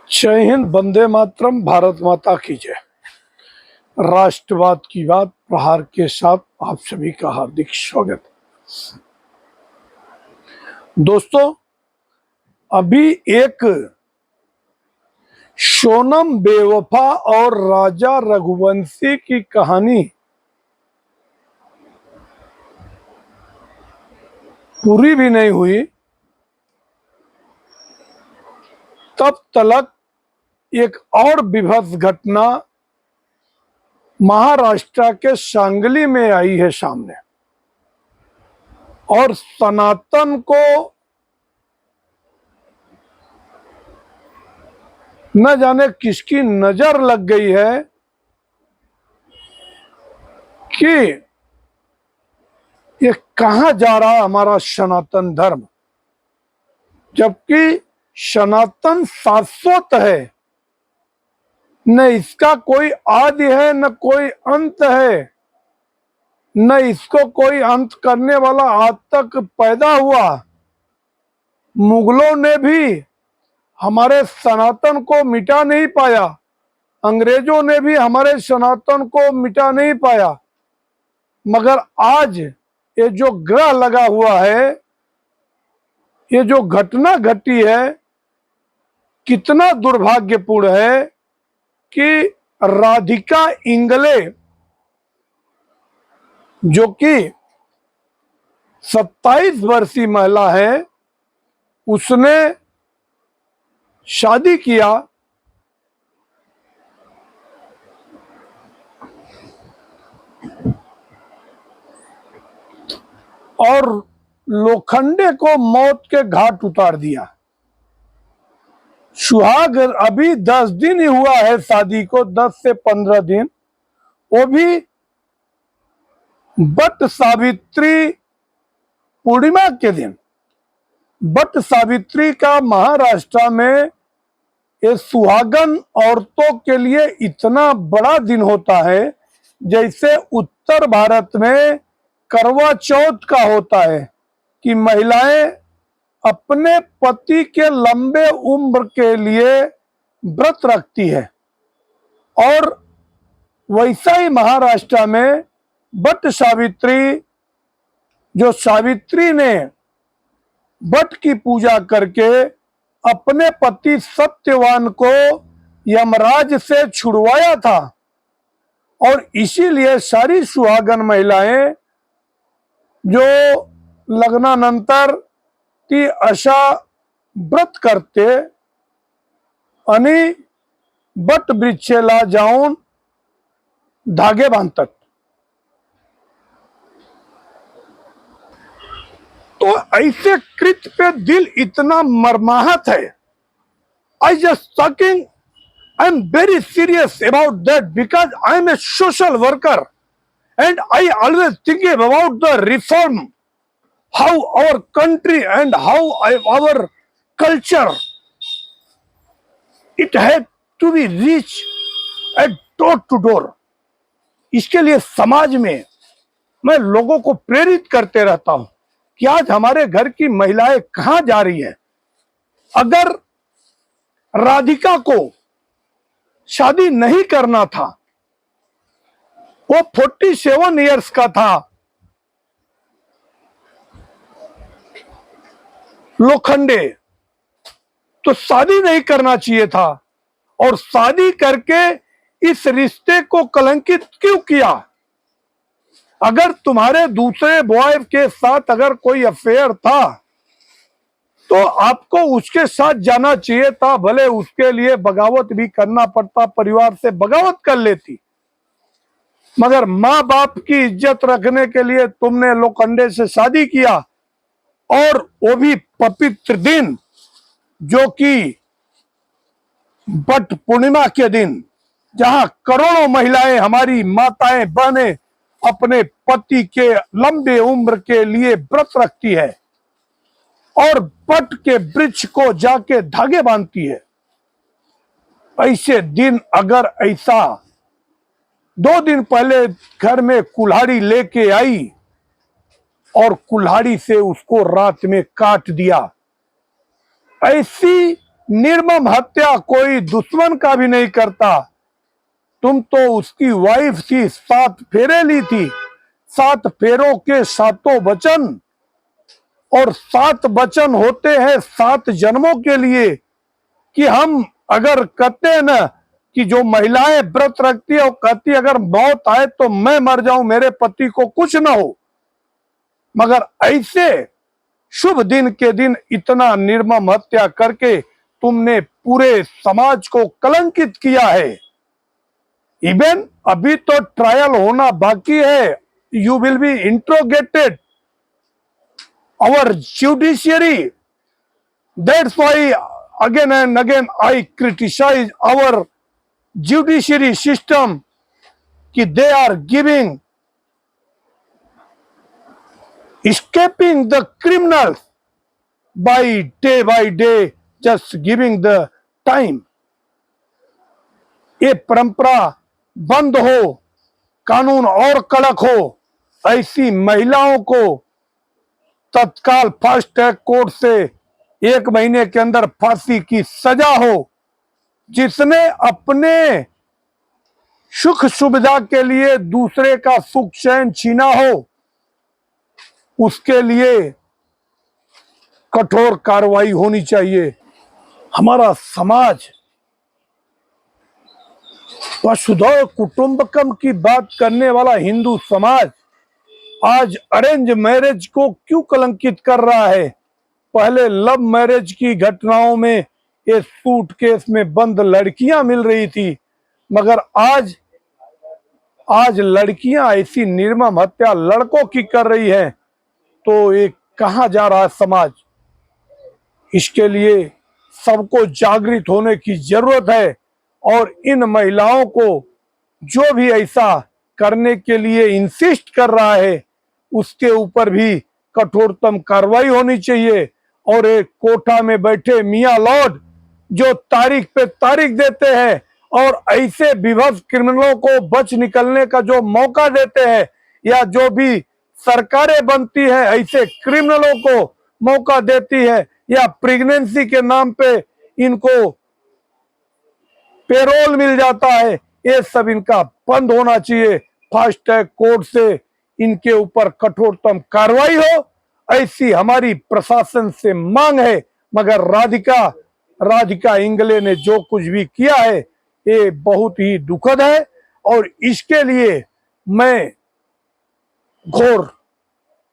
जय हिंद, वंदे मातरम, भारत माता की जय। राष्ट्रवाद की बात प्रहार के साथ आप सभी का हार्दिक स्वागत। दोस्तों, अभी एक सोनम बेवफा और राजा रघुवंशी की कहानी पूरी भी नहीं हुई तब तक एक और विभत्स घटना महाराष्ट्र के सांगली में आई है सामने, और सनातन को न जाने किसकी नजर लग गई है कि ये कहां जा रहा है हमारा सनातन धर्म, जबकि सनातन शाश्वत है। न इसका कोई आदि है, न कोई अंत है, न इसको कोई अंत करने वाला आज तक पैदा हुआ। मुगलों ने भी हमारे सनातन को मिटा नहीं पाया, अंग्रेजों ने भी हमारे सनातन को मिटा नहीं पाया, मगर आज ये जो ग्रह लगा हुआ है, ये जो घटना घटी है, कितना दुर्भाग्यपूर्ण है कि राधिका इंगले, जो कि 27 वर्षीय महिला है, उसने शादी किया और लोखंडे को मौत के घाट उतार दिया। सुहाग अभी 10 दिन ही हुआ है शादी को, 10 से 15 दिन, वो भी बट सावित्री पूर्णिमा के दिन। बट सावित्री का महाराष्ट्र में ये सुहागन औरतों के लिए इतना बड़ा दिन होता है, जैसे उत्तर भारत में करवा चौथ का होता है कि महिलाएं अपने पति के लंबे उम्र के लिए व्रत रखती है, और वैसा ही महाराष्ट्र में बट सावित्री, जो सावित्री ने बट की पूजा करके अपने पति सत्यवान को यमराज से छुड़वाया था, और इसीलिए सारी सुहागन महिलाएं जो लग्नानंतर ती अशा व्रत करते आणि बट वृक्षेला जाऊन धागे बांधतात। तो ऐसे कृत्य पे दिल इतना मर्माहत है। I just talking, I am very serious about that because I am a social worker and I always think about the reform, how our country and how our culture, it had to be reached at door to door. इसके लिए समाज में मैं लोगों को प्रेरित करते रहता हूं कि आज हमारे घर की महिलाएं कहां जा रही है। अगर राधिका को शादी नहीं करना था, वो 47 इयर्स का था, लोखंडे, तो शादी नहीं करना चाहिए था, और शादी करके इस रिश्ते को कलंकित क्यों किया। अगर तुम्हारे दूसरे बॉय के साथ अगर कोई अफेयर था तो आपको उसके साथ जाना चाहिए था, भले उसके लिए बगावत भी करना पड़ता, परिवार से बगावत कर लेती, मगर माँ बाप की इज्जत रखने के लिए तुमने लोखंडे से शादी किया, और वो भी पवित्र दिन, जो कि बट पूर्णिमा के दिन, जहां करोड़ों महिलाएं, हमारी माताएं बहनें अपने पति के लंबे उम्र के लिए व्रत रखती है और बट के वृक्ष को जाके धागे बांधती है। ऐसे दिन अगर ऐसा 2 दिन पहले घर में कुल्हाड़ी लेके आई और कुल्हाड़ी से उसको रात में काट दिया, ऐसी निर्मम हत्या कोई दुश्मन का भी नहीं करता। तुम तो उसकी वाइफ थी, 7 फेरे ली थी, 7 फेरों के 7 वचन, और 7 वचन होते हैं 7 जन्मों के लिए। कि हम अगर कहते हैं ना कि जो महिलाएं व्रत रखती है, वो कहती है अगर मौत आए तो मैं मर जाऊं, मेरे पति को कुछ ना हो, मगर ऐसे शुभ दिन के दिन इतना निर्मम हत्या करके तुमने पूरे समाज को कलंकित किया है। इवन अभी तो ट्रायल होना बाकी है, you will be interrogated our judiciary. That's why again and again I criticize our judiciary system कि they are giving, escaping the criminals by day, just giving the time. ये परंपरा बंद हो, कानून और कड़क हो, ऐसी महिलाओं को तत्काल फास्ट ट्रैक कोर्ट से 1 महीने के अंदर फांसी की सजा हो। जिसने अपने सुख सुविधा के लिए दूसरे का सुख चैन छीना हो, उसके लिए कठोर कार्रवाई होनी चाहिए। हमारा समाज वसुधैव कुटुंबकम की बात करने वाला हिंदू समाज आज अरेंज मैरिज को क्यों कलंकित कर रहा है? पहले लव मैरिज की घटनाओं में ये सूटकेस में बंद लड़कियां मिल रही थी, मगर आज लड़कियां ऐसी निर्मम हत्या लड़कों की कर रही है, तो ये कहां जा रहा है समाज? इसके लिए सबको जागृत होने की जरूरत है, और इन महिलाओं को जो भी ऐसा करने के लिए इंसिस्ट कर रहा है, उसके ऊपर भी कठोरतम कार्रवाई होनी चाहिए। और एक कोठा में बैठे मियां लॉर्ड जो तारीख पे तारीख देते हैं और ऐसे विभत्स क्रिमिनलों को बच निकलने का जो मौका देते हैं, या जो भी सरकारें बनती है ऐसे क्रिमिनलों को मौका देती है, या प्रेगनेंसी के नाम पे इनको पेरोल मिल जाता है, ये सब इनका बंद होना चाहिए। फास्ट ट्रैक कोर्ट से इनके ऊपर कठोरतम कार्रवाई हो, ऐसी हमारी प्रशासन से मांग है। मगर राधिका इंगले ने जो कुछ भी किया है ये बहुत ही दुखद है, और इसके लिए मैं घोर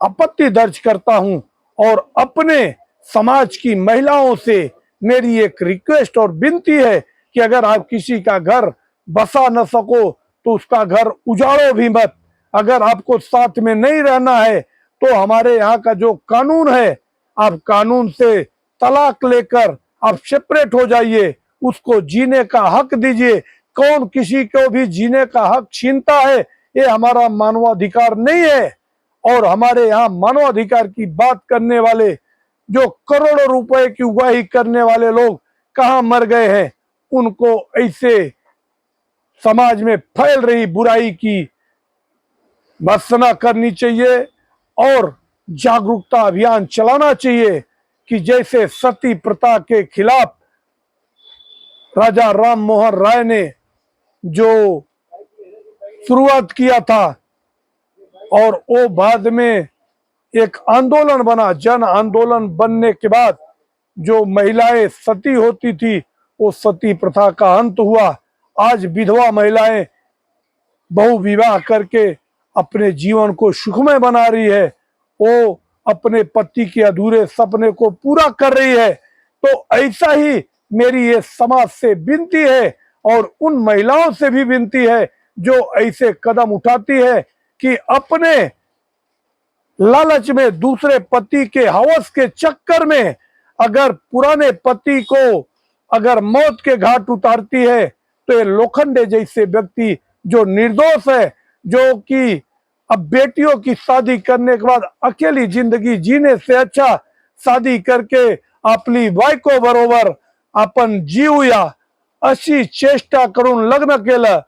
आपत्ति दर्ज करता हूं। और अपने समाज की महिलाओं से मेरी एक रिक्वेस्ट और विनती है कि अगर आप किसी का घर बसा न सको तो उसका घर उजाड़ो भी मत। अगर आपको साथ में नहीं रहना है तो हमारे यहाँ का जो कानून है, आप कानून से तलाक लेकर आप सेपरेट हो जाइए, उसको जीने का हक दीजिए। कौन किसी को भी जीने का हक छीनता है? ये हमारा मानवाधिकार नहीं है। और हमारे यहाँ मानवाधिकार की बात करने वाले, जो करोड़ों रुपए की उगाही करने वाले लोग कहाँ मर गए हैं? उनको ऐसे समाज में फैल रही बुराई की भर्त्सना करनी चाहिए और जागरूकता अभियान चलाना चाहिए कि जैसे सती प्रथा के खिलाफ राजा राम मोहन राय ने जो शुरुआत किया था, और वो बाद में एक आंदोलन बना, जन आंदोलन बनने के बाद जो महिलाएं सती होती थी, वो सती प्रथा का अंत हुआ। आज विधवा महिलाएं बहु विवाह करके अपने जीवन को सुखमय बना रही है, वो अपने पति के अधूरे सपने को पूरा कर रही है। तो ऐसा ही मेरी ये समाज से विनती है, और उन महिलाओं से भी विनती है जो ऐसे कदम उठाती है कि अपने लालच में, दूसरे पति के हवस के चक्कर में अगर पुराने पति को अगर मौत के घाट उतारती है, तो ये लोखंडे जैसे व्यक्ति जो निर्दोष है, जो कि अब बेटियों की शादी करने के बाद अकेली जिंदगी जीने से अच्छा शादी करके आपली बायको बरोबर आपण जीवूया अशी चेष्टा करून लग्न केलं,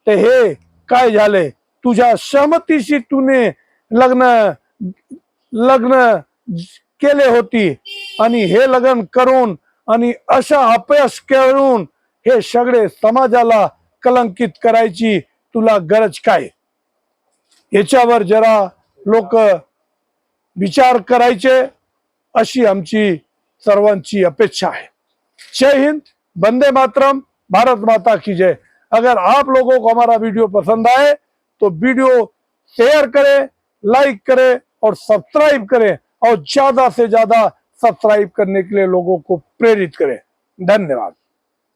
ते हे काय झाले? तुझ्या सहमतीशी तूने लग्न केले होती, आणि हे लग्न करून आणि अशा अपयश करून हे सगळे समाजाला कलंकित करायची तुला गरज काय? याच्यावर जरा लोक विचार करायचे, अशी आमची सर्वांची अपेक्षा है। जय हिंद, वंदे मातरम, भारत माता की जय। अगर आप लोगों को हमारा वीडियो पसंद आए तो वीडियो शेयर करें, लाइक करें और सब्सक्राइब करें, और ज्यादा से ज्यादा सब्सक्राइब करने के लिए लोगों को प्रेरित करें। धन्यवाद।